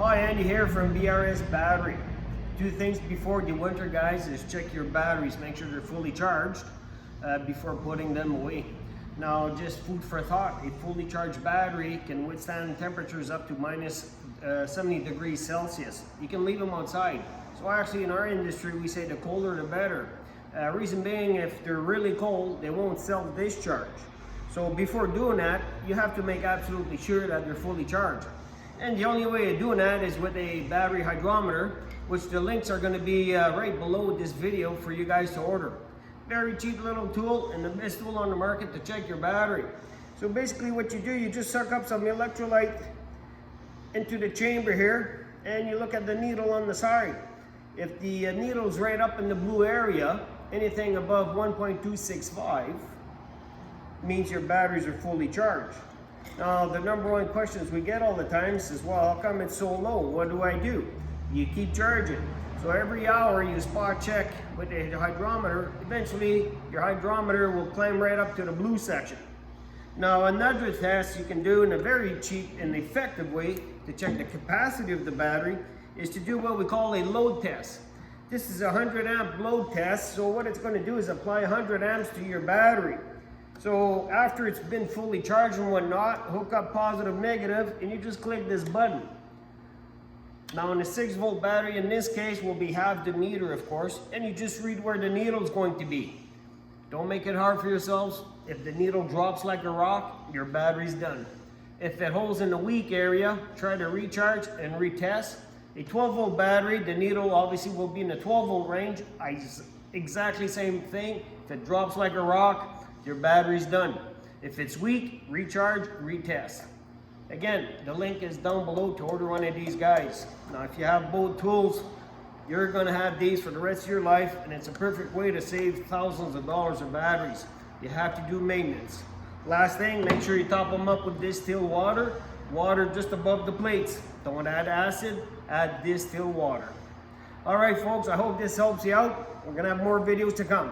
Hi, Andy here from BRS Battery. Two things before the winter, guys, is check your batteries, make sure they're fully charged before putting them away. Now, just food for thought, a fully charged battery can withstand temperatures up to minus 70 degrees Celsius. You can leave them outside. So actually in our industry, we say the colder the better. Reason being, if they're really cold, they won't self-discharge. So before doing that, you have to make absolutely sure that they're fully charged. And the only way of doing that is with a battery hydrometer, which the links are going to be right below this video for you guys to order. Very cheap little tool and the best tool on the market to check your battery. So basically what you do, you just suck up some electrolyte into the chamber here and you look at the needle on the side. If the needle's right up in the blue area, anything above 1.265 means your batteries are fully charged. Now, the number one questions we get all the time is, well, how come it's so low? What do I do? You keep charging. So every hour you spot check with the hydrometer. Eventually, your hydrometer will climb right up to the blue section. Now, another test you can do in a very cheap and effective way to check the capacity of the battery is to do what we call a load test. This is a 100 amp load test. So what it's going to do is apply 100 amps to your battery. So after it's been fully charged and whatnot, hook up positive, negative, and you just click this button. Now in a 6-volt battery, in this case, will be half the meter, of course, and you just read where the needle is going to be. Don't make it hard for yourselves. If the needle drops like a rock, your battery's done. If it holds in the weak area, try to recharge and retest. A 12-volt battery, the needle obviously will be in the 12-volt range. Exactly same thing. If it drops like a rock, your battery's done. If it's weak, recharge, retest. Again, the link is down below to order one of these guys. Now, if you have both tools, you're gonna have these for the rest of your life, and it's a perfect way to save thousands of dollars of batteries. You have to do maintenance. Last thing, make sure you top them up with distilled water. Water just above the plates. Don't add acid, add distilled water. All right, folks, I hope this helps you out. We're gonna have more videos to come.